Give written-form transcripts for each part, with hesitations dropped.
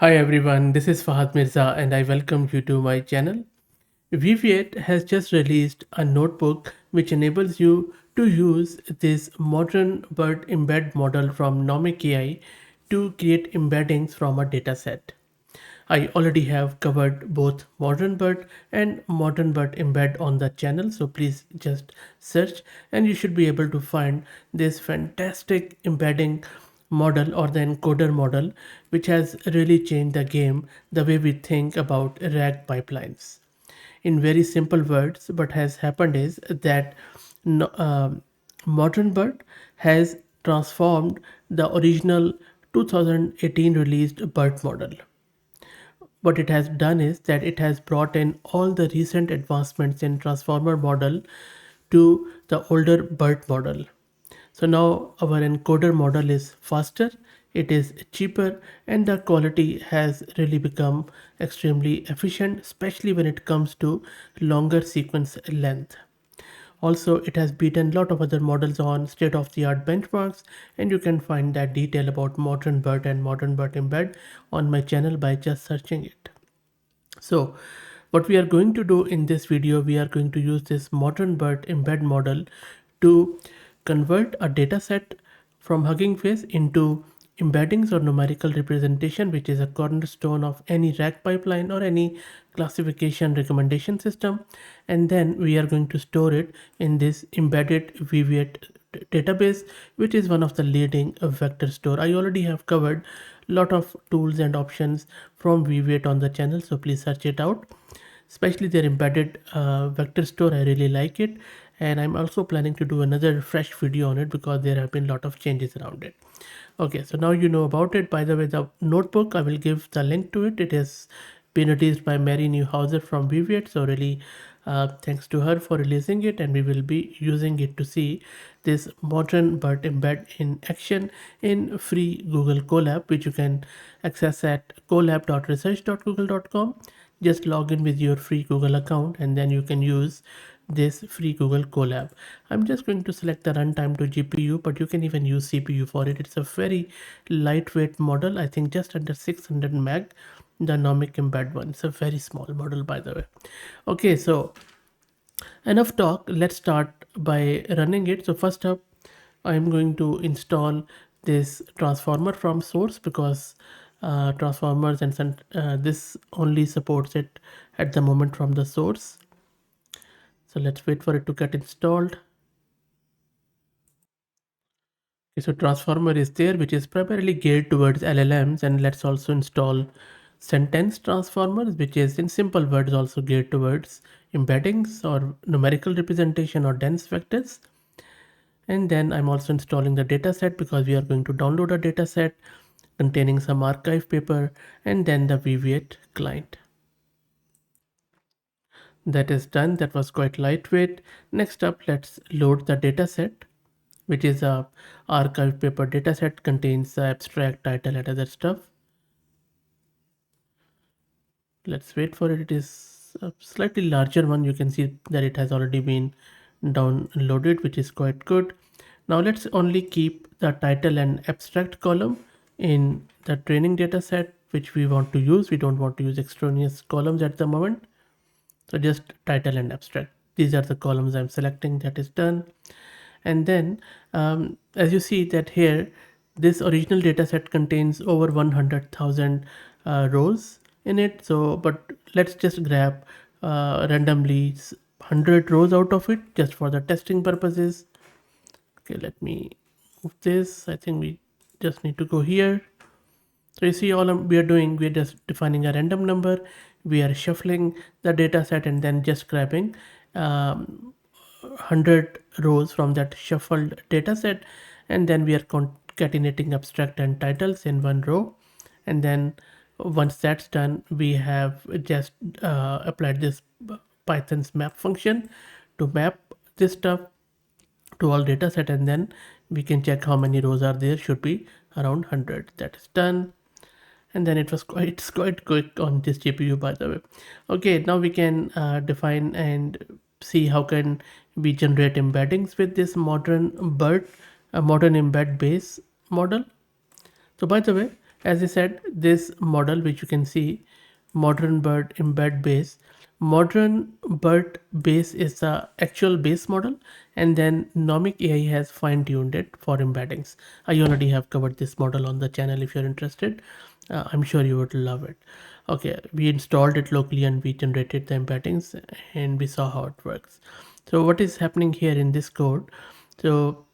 Hi everyone, this is Fahad Mirza and I welcome you to my channel. Weaviate has just released a notebook which enables you to use this modern BERT embed model from Nomic AI to create embeddings from a dataset. I already have covered both ModernBert and ModernBert-Embed on the channel, so please just search and you should be able to find this fantastic embedding model or the encoder model which has really changed the game the way we think about RAG pipelines. In very simple words, what has happened is that no- ModernBert has transformed the original 2018 released BERT model. What it has done is that it has brought in all the recent advancements in transformer model to the older BERT model. So now our encoder model is faster, it is cheaper, and the quality has really become extremely efficient, especially when it comes to longer sequence length. Also, it has beaten a lot of other models on state-of-the-art benchmarks, and you can find that detail about ModernBert and ModernBert-Embed on my channel by just searching it. So what we are going to do in this video, we are going to use this ModernBert-Embed model to convert a dataset from Hugging Face into embeddings or numerical representation, which is a cornerstone of any RAG pipeline or any classification recommendation system. And then we are going to store it in this embedded Weaviate database, which is one of the leading vector store. I already have covered a lot of tools and options from Weaviate on the channel, so please search it out. Especially their embedded vector store, I really like it, and I'm also planning to do another fresh video on it because there have been a lot of changes around it. Okay, so now you know about it. By the way, the notebook, I will give the link to it. It has been released by Mary Newhouser from Weaviate, so really thanks to her for releasing it, and we will be using it to see this modern BERT embed in action in free Google Colab, which you can access at colab.research.google.com. Just log in with your free Google account and then you can use this free Google Colab. I'm just going to select the runtime to GPU, but you can even use CPU for it. It's a very lightweight model, I think just under 600 meg, the Nomic embed one. It's a very small model, by the way. Okay, so enough talk, let's start by running it. So first up, I'm going to install this transformer from source because transformers and this only supports it at the moment from the source. So let's wait for it to get installed. Okay, so transformer is there, which is primarily geared towards LLMs, and let's also install sentence transformers, which is in simple words also geared towards embeddings or numerical representation or dense vectors. And then I'm also installing the dataset because we are going to download a dataset containing some archive paper, and then the Weaviate client. That is done. That was quite lightweight. Next up, let's load the dataset, which is a archive paper dataset, contains the abstract, title, and other stuff. Let's wait for it. It is a slightly larger one. You can see that it has already been downloaded, which is quite good. Now let's only keep the title and abstract column in the training data set which we want to use. We don't want to use extraneous columns at the moment. So just title and abstract. These are the columns I'm selecting. That is done. And then as you see that here, this original data set contains over 100,000 rows in it. So, but let's just grab randomly 100 rows out of it just for the testing purposes. Okay, let me move this. I think we just need to go here. So you see all we are doing, we are just defining a random number. We are shuffling the data set and then just grabbing 100 rows from that shuffled data set. And then we are concatenating abstract and titles in one row. And then once that's done, we have just applied this Python's map function to map this stuff to all data set, and then we can check how many rows are there. Should be around 100. That is done. And then it was quite quick on this GPU, by the way. Okay, now we can define and see how can we generate embeddings with this modern BERT, modern embed base model. So by the way, As I said, this model which you can see, ModernBert-Embed base. ModernBert base is the actual base model, and then Nomic AI has fine-tuned it for embeddings. I already have covered this model on the channel. If you're interested, I'm sure you would love it. Okay, we installed it locally and we generated the embeddings, and we saw how it works. So what is happening here in this code? So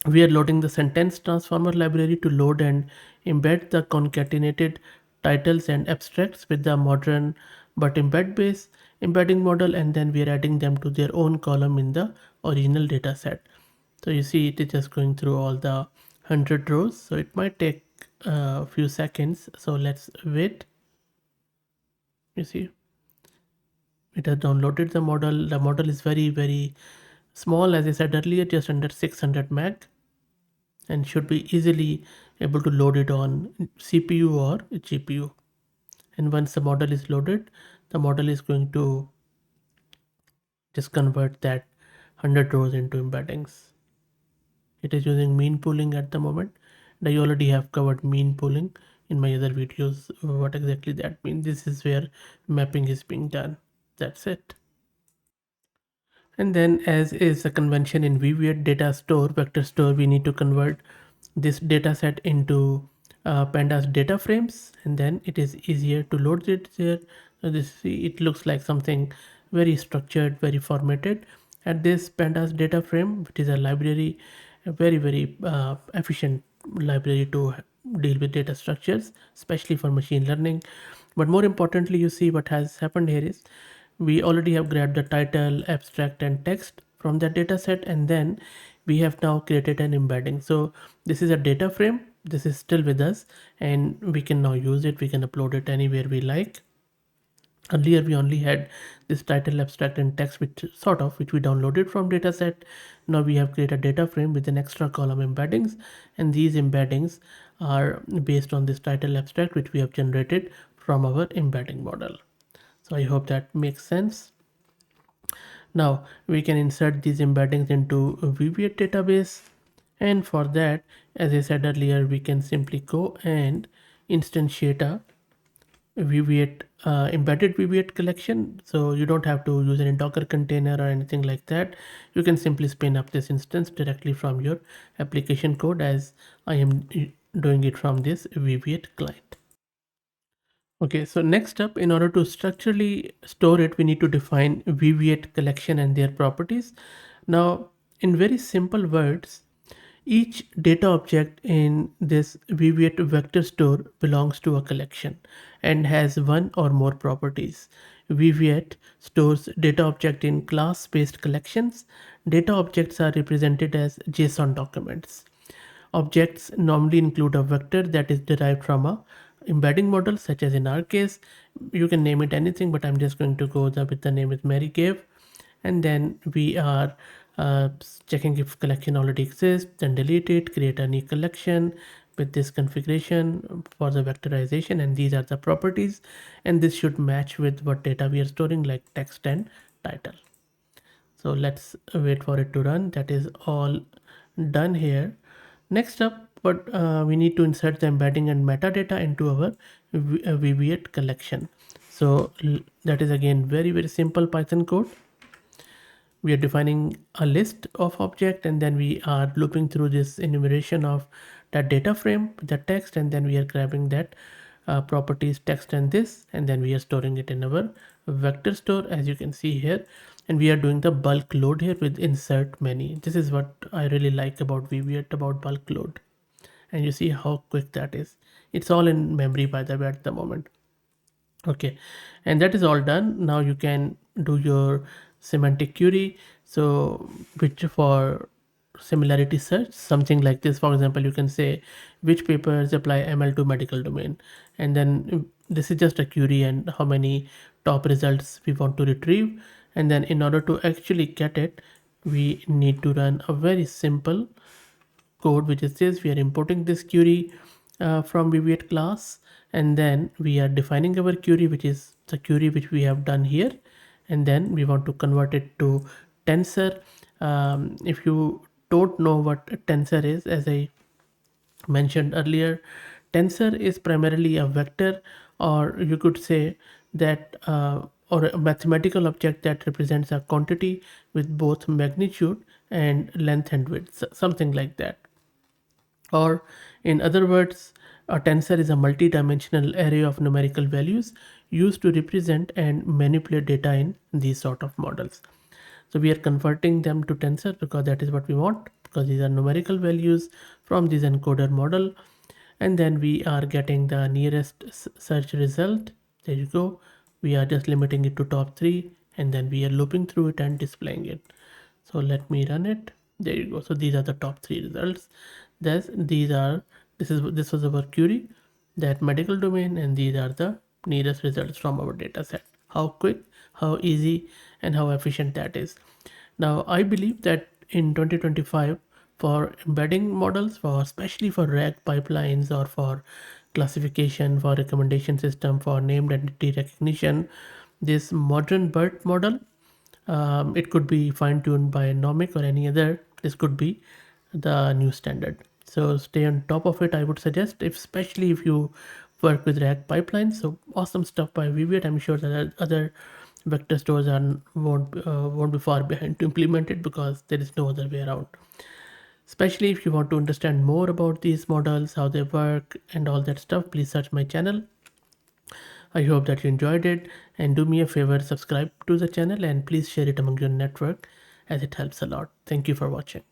we are loading the sentence transformer library to load and embed the concatenated titles and abstracts with the modern but embed base embedding model, and then we are adding them to their own column in the original data set. So you see it is just going through all the 100 rows, so it might take a few seconds, so let's wait. You see it has downloaded the model. The model is very small, as I said earlier, just under 600 meg, and should be easily able to load it on CPU or GPU. And once the model is loaded, the model is going to just convert that 100 rows into embeddings. It is using mean pooling at the moment. And I already have covered mean pooling in my other videos. What exactly that means? This is where mapping is being done. That's it. And then, as is a convention in Weaviate data store, vector store, we need to convert this data set into pandas data frames, and then it is easier to load it there. This, see, it looks like something very structured, very formatted. And this pandas data frame, which is a library, a very efficient library to deal with data structures, especially for machine learning. But more importantly, you see what has happened here is we already have grabbed the title, abstract, and text from that data set, and then we have now created an embedding. So this is a data frame, this is still with us, and we can now use it. We can upload it anywhere we like. Earlier we only had this title, abstract, and text, which we downloaded from dataset. Now we have created a data frame with an extra column embeddings, and these embeddings are based on this title, abstract, which we have generated from our embedding model. So I hope that makes sense. Now we can insert these embeddings into a Weaviate database, and for that, as I said earlier, we can simply go and instantiate a Weaviate embedded Weaviate collection. So you don't have to use any Docker container or anything like that. You can simply spin up this instance directly from your application code, as I am doing it from this Weaviate client. Okay, so next up, in order to structurally store it, we need to define Weaviate collection and their properties. Now, in very simple words, each data object in this Weaviate vector store belongs to a collection and has one or more properties. Weaviate stores data object in class-based collections. Data objects are represented as JSON documents. Objects normally include a vector that is derived from a embedding model, such as in our case, you can name it anything, but I'm just going to go with the name is Mary gave. And then we are checking if collection already exists, then delete it, create a new collection with this configuration for the vectorization, and these are the properties, and this should match with what data we are storing, like text and title. So let's wait for it to run. That is all done here. Next up, what we need to insert the embedding and metadata into our Weaviate collection. So that is again very simple Python code. We are defining a list of object, and then we are looping through this enumeration of that data frame with the text, and then we are grabbing that properties text and this, and then we are storing it in our vector store, as you can see here. And we are doing the bulk load here with insert many. This is what I really like about Weaviate, about bulk load. And you see how quick that is. It's all in memory, by the way, at the moment. Okay, and that is all done. Now you can do your semantic query. So which for similarity search, something like this. For example, you can say which papers apply ML to medical domain, and then this is just a query and how many top results we want to retrieve. And then in order to actually get it, we need to run a very simple code, which is this. We are importing this query from Weaviate class, and then we are defining our query, which is the query which we have done here, and then we want to convert it to tensor. If you don't know what a tensor is, as I mentioned earlier, Tensor is primarily a vector, or you could say that, or a mathematical object that represents a quantity with both magnitude and length and width, something like that. Or, in other words, a tensor is a multi-dimensional array of numerical values used to represent and manipulate data in these sort of models. So we are converting them to tensor because that is what we want, because these are numerical values from this encoder model. And then we are getting the nearest search result. There you go. We are just limiting it to top 3, and then we are looping through it and displaying it. So let me run it. There you go. So these are the top 3 results. This was our query, that medical domain, and these are the nearest results from our data set. How quick, how easy, and how efficient that is. Now I believe that in 2025, for embedding models, for especially for RAG pipelines, or for classification, for recommendation system, for named entity recognition, this modern BERT model, it could be fine-tuned by Nomic or any other. This could be the new standard. So stay on top of it, I would suggest, especially if you work with RAG pipelines. So awesome stuff by Weaviate. I'm sure that other vector stores won't be far behind to implement it, because there is no other way around. Especially if you want to understand more about these models, how they work, and all that stuff, please search my channel. I hope that you enjoyed it, and do me a favor, subscribe to the channel, and please share it among your network, as it helps a lot. Thank you for watching.